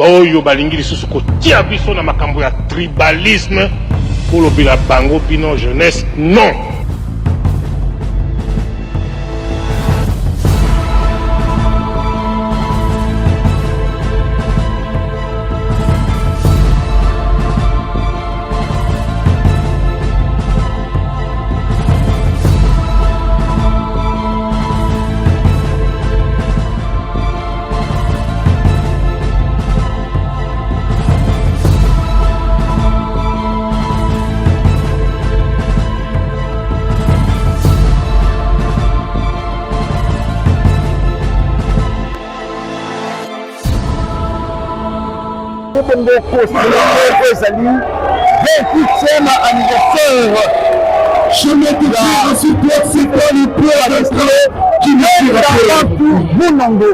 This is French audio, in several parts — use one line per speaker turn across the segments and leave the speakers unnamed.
Baoyo balingi lisusu kotia biso na makambo ya tribalisme kolobela bango bino jeunesse non.
Salut, 28e anniversaire. Je me dis que c'est quoi le plan qui me Munongo.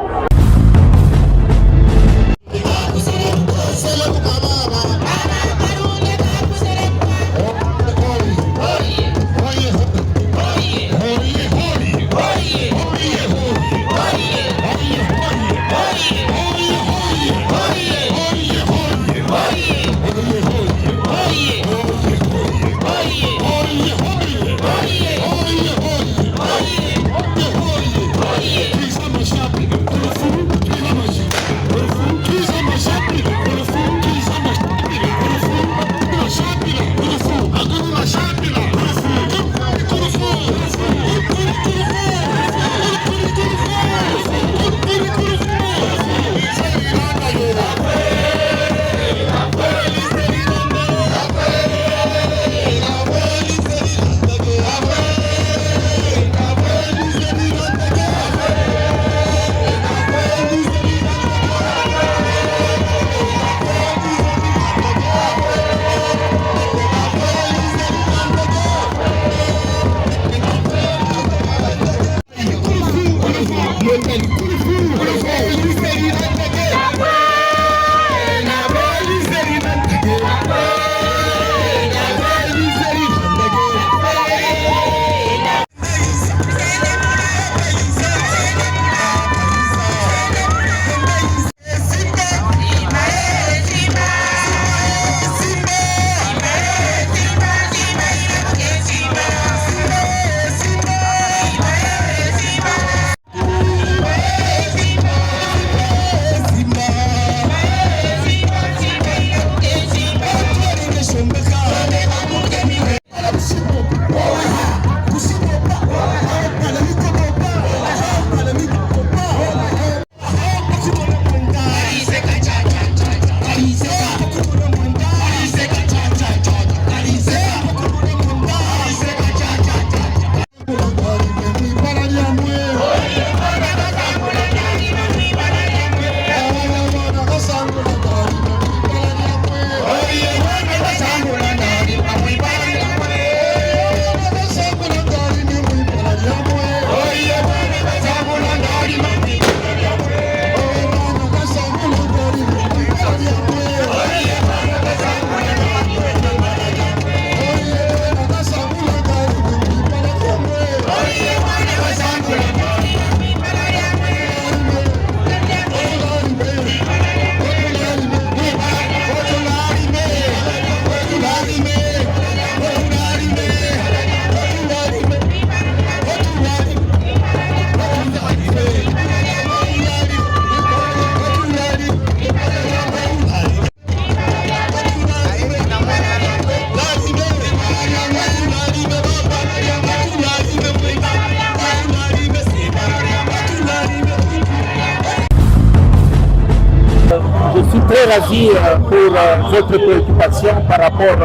Très ravi pour votre préoccupation par rapport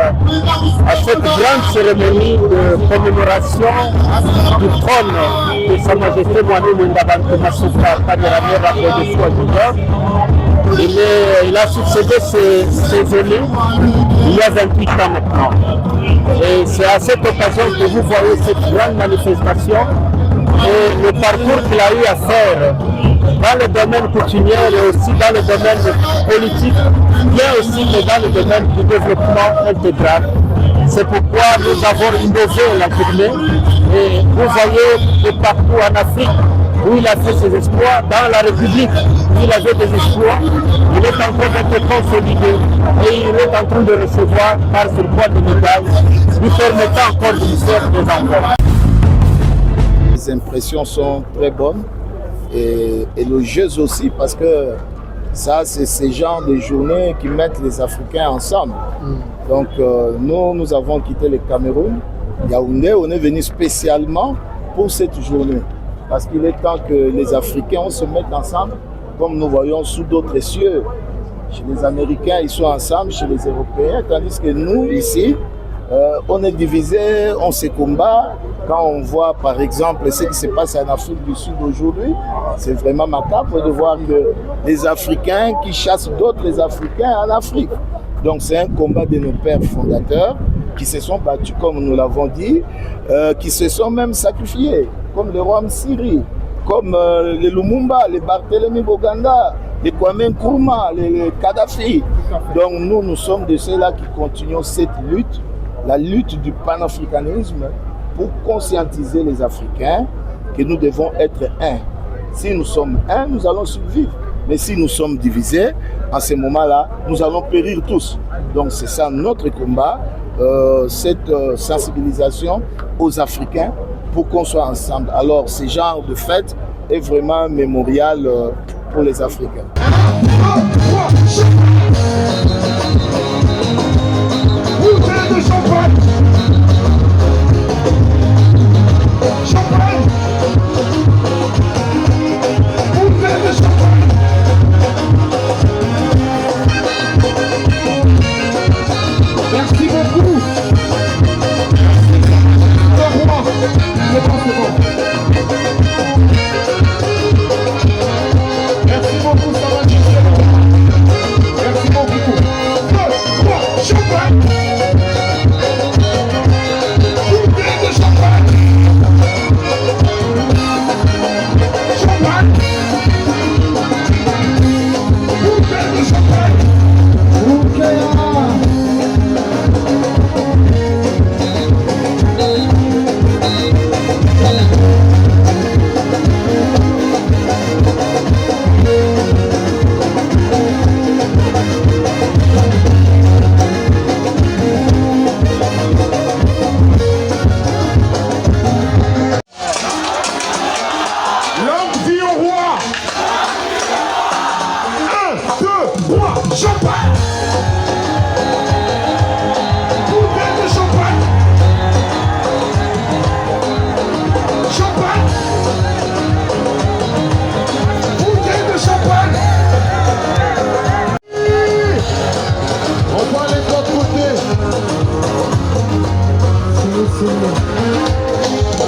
à cette grande cérémonie de commémoration du trône de Sa Majesté Mwanu Mwendabantu Masuka Kameramera Kodeswa Junior. Il a succédé ces élus il y a 28 ans maintenant. Et c'est à cette occasion que vous voyez cette grande manifestation et le parcours qu'il a eu à faire dans le domaine coutumier et aussi dans le domaine politique, bien aussi que dans le domaine du développement intégral. C'est pourquoi nous avons innové la journée et vous voyez que partout en Afrique où il a fait ses exploits, dans la République où il avait des exploits, il est en train d'être s'était consolidé et il est en train de recevoir par ce poids de médaille, lui permettant encore de faire des enfants.
Les impressions sont très bonnes et élogieuses aussi parce que ça, c'est ces genres de journées qui mettent les Africains ensemble. Donc, nous avons quitté le Cameroun, Yaoundé, on est venu spécialement pour cette journée. Parce qu'il est temps que les Africains se mettent ensemble, comme nous voyons sous d'autres cieux. Chez les Américains, ils sont ensemble, chez les Européens, tandis que nous, ici, on est divisés, on se combat. Quand on voit, par exemple, ce qui se passe en Afrique du Sud aujourd'hui, c'est vraiment macabre de voir que les Africains qui chassent d'autres Africains en Afrique. Donc c'est un combat de nos pères fondateurs qui se sont battus, comme nous l'avons dit, qui se sont même sacrifiés, comme le roi Msiri, comme les Lumumba, les Barthélemy Boganda, les Kwame Nkrumah, les Kadhafi. Donc nous sommes de ceux-là qui continuons cette lutte, la lutte du panafricanisme, pour conscientiser les Africains que nous devons être un. Si nous sommes un, nous allons survivre. Mais si nous sommes divisés, en ce moment-là, nous allons périr tous. Donc c'est ça notre combat, cette sensibilisation aux Africains pour qu'on soit ensemble. Alors ce genre de fête est vraiment mémorial pour les Africains.
Merci beaucoup. Merci beaucoup, ça va dire. Merci beaucoup. 2, 3, champagne. Bouteille de champagne. Champagne. Bouteille de champagne. Bouteille.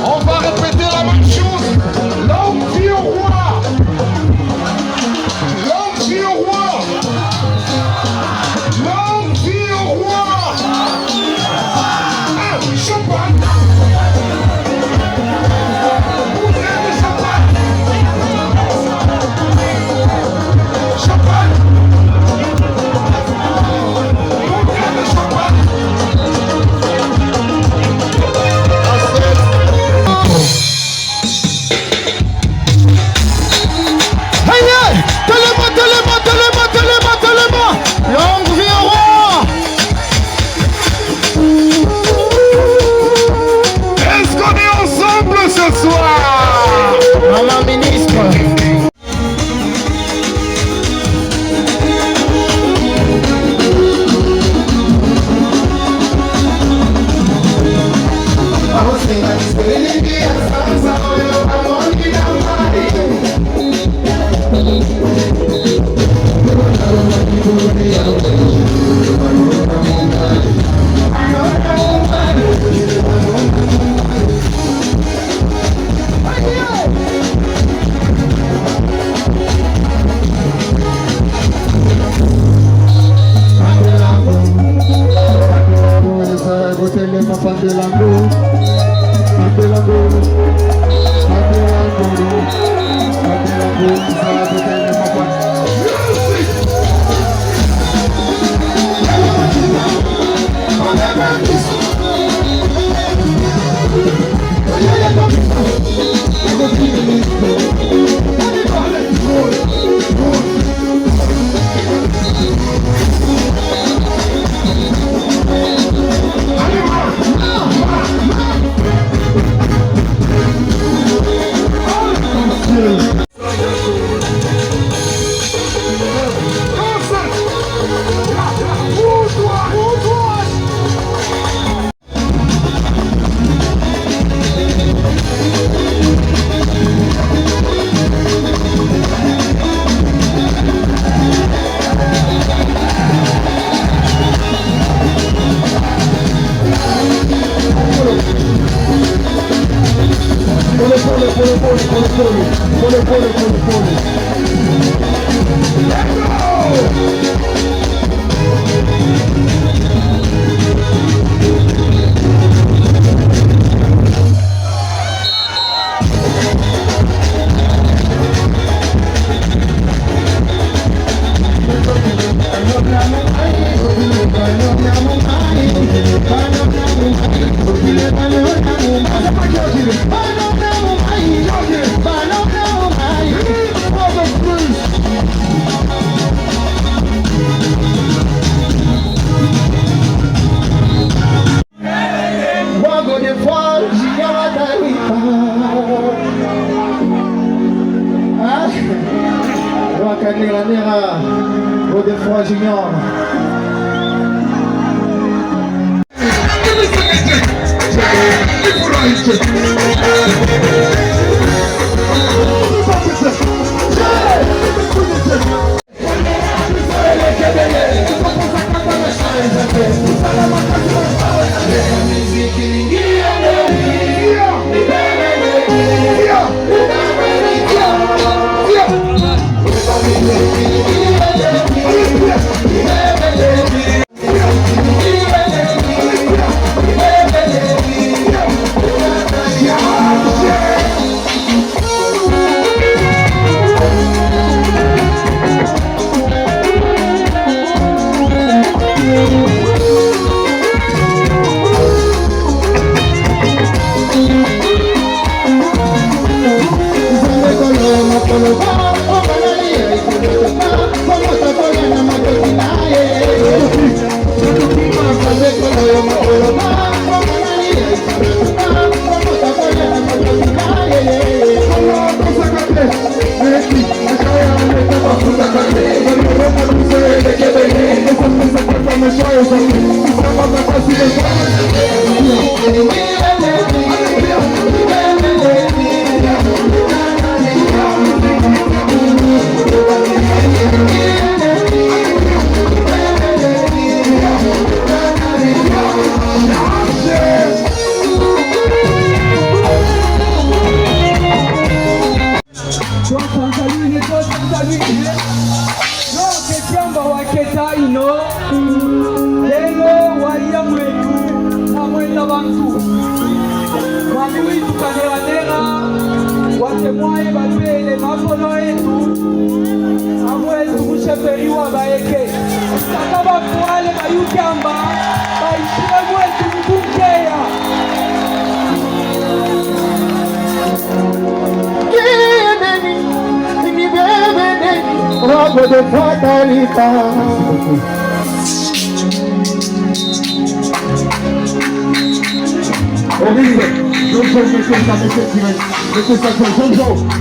On va répéter la même chose. Longue vie au roi. Longue vie au roi. Longue vie au roi. Champagne. Bouteille de champagne. Champagne. Bouteille de champagne. Longue vie au roi. Est-ce qu'on est ensemble ce soir? Maman ministre. Nera, Godefroy Junior. Godefroy Talita. Horrible. Jojo, mettez ça, Jojo.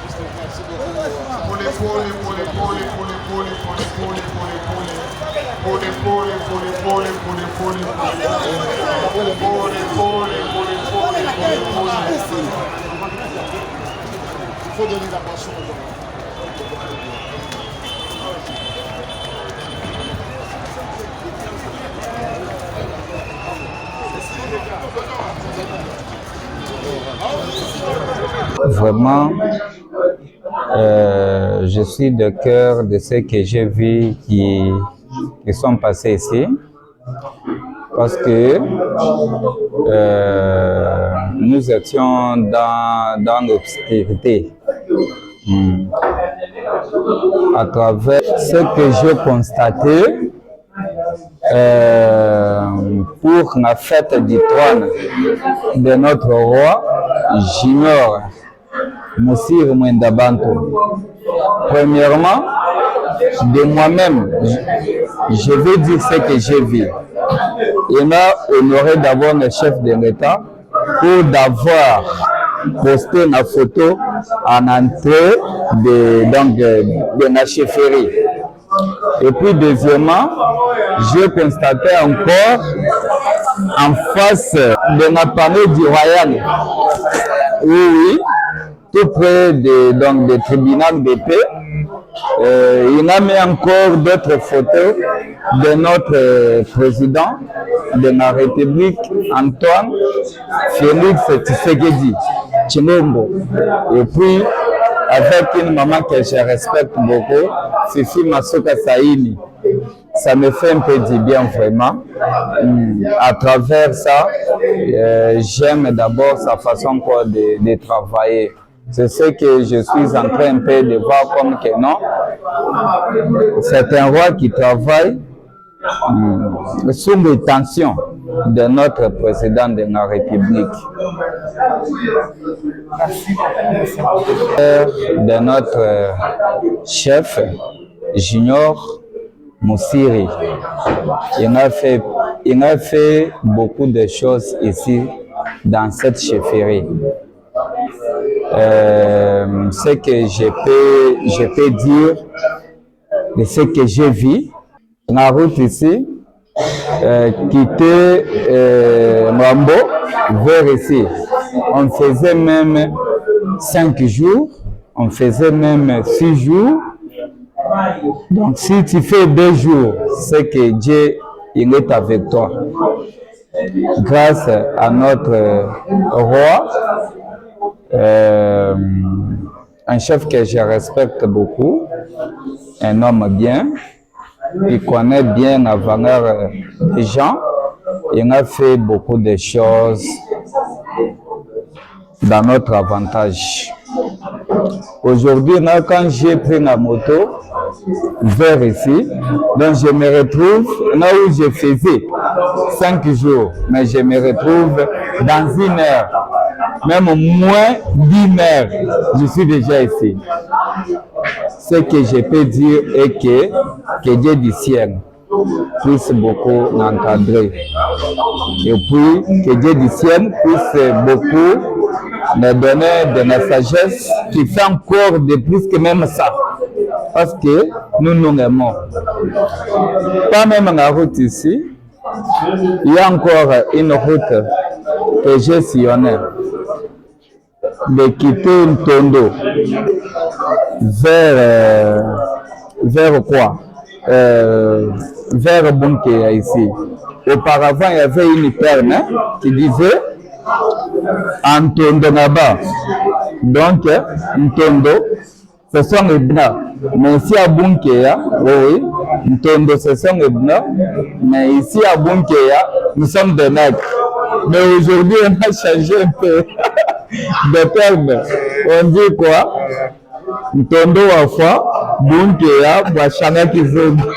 Il faut donner la passion aux gens.
Vraiment, je suis de cœur de ce que j'ai vu qui sont passés ici, parce que nous étions dans l'obscurité. À travers ce que j'ai constaté pour la fête du trône de notre roi, Junior Moussir Mwendabanto. Premièrement, de moi-même, je vais dire ce que j'ai vu. Il m'a honoré d'avoir le chef de l'État pour d'avoir posté la photo en entrée de la chefferie. Et puis deuxièmement, j'ai constaté encore en face de la palais du royal, oui, tout près du tribunal de paix, il a mis encore d'autres photos de notre président de la République, Antoine Félix Tshisekedi Tshilombo. Et puis, avec une maman que je respecte beaucoup, Fifi Masoka Saini. Ça me fait un peu du bien vraiment. À travers ça, j'aime d'abord sa façon de travailler. C'est ce que je suis en train un peu de voir comme que non. C'est un roi qui travaille sous les tensions de notre président de la République. De notre chef, Junior Moussiri. Il a fait beaucoup de choses ici dans cette chefferie. Ce que je peux dire de ce que j'ai vu, la route ici, quitter Mwambo vers ici. On faisait même 5 jours, on faisait même 6 jours. Donc si tu fais 2 jours, c'est que Dieu il est avec toi. Grâce à notre roi, un chef que je respecte beaucoup, un homme bien, il connaît bien la valeur des gens, il a fait beaucoup de choses dans notre avantage. Aujourd'hui, quand j'ai pris la moto vers ici, donc je me retrouve là où je faisais 5 jours, mais je me retrouve dans 1 heure. Même moins d'1 heure, je suis déjà ici. Ce que je peux dire est que Dieu du ciel puisse beaucoup l'encadrer. Et puis, que Dieu du ciel puisse beaucoup me donner de la sagesse qui fait encore de plus que même ça. Parce que nous nous aimons. Pas même la route ici, il y a encore une route que j'ai sillonnée. De quitter Ntondo vers quoi? Vers Bunkeya ici. Auparavant, il y avait une perle qui disait Ntondo là-bas. Donc, Ntondo, ce sont les blancs. Mais ici à Bunkeya, oui, Ntondo, ce sont les blancs. Mais ici à Bunkeya, nous sommes des nègres. Mais aujourd'hui, on a changé un peu de terme. On dit quoi? Ntondo wa fois, Bunkeya, Bwachana Kizungu.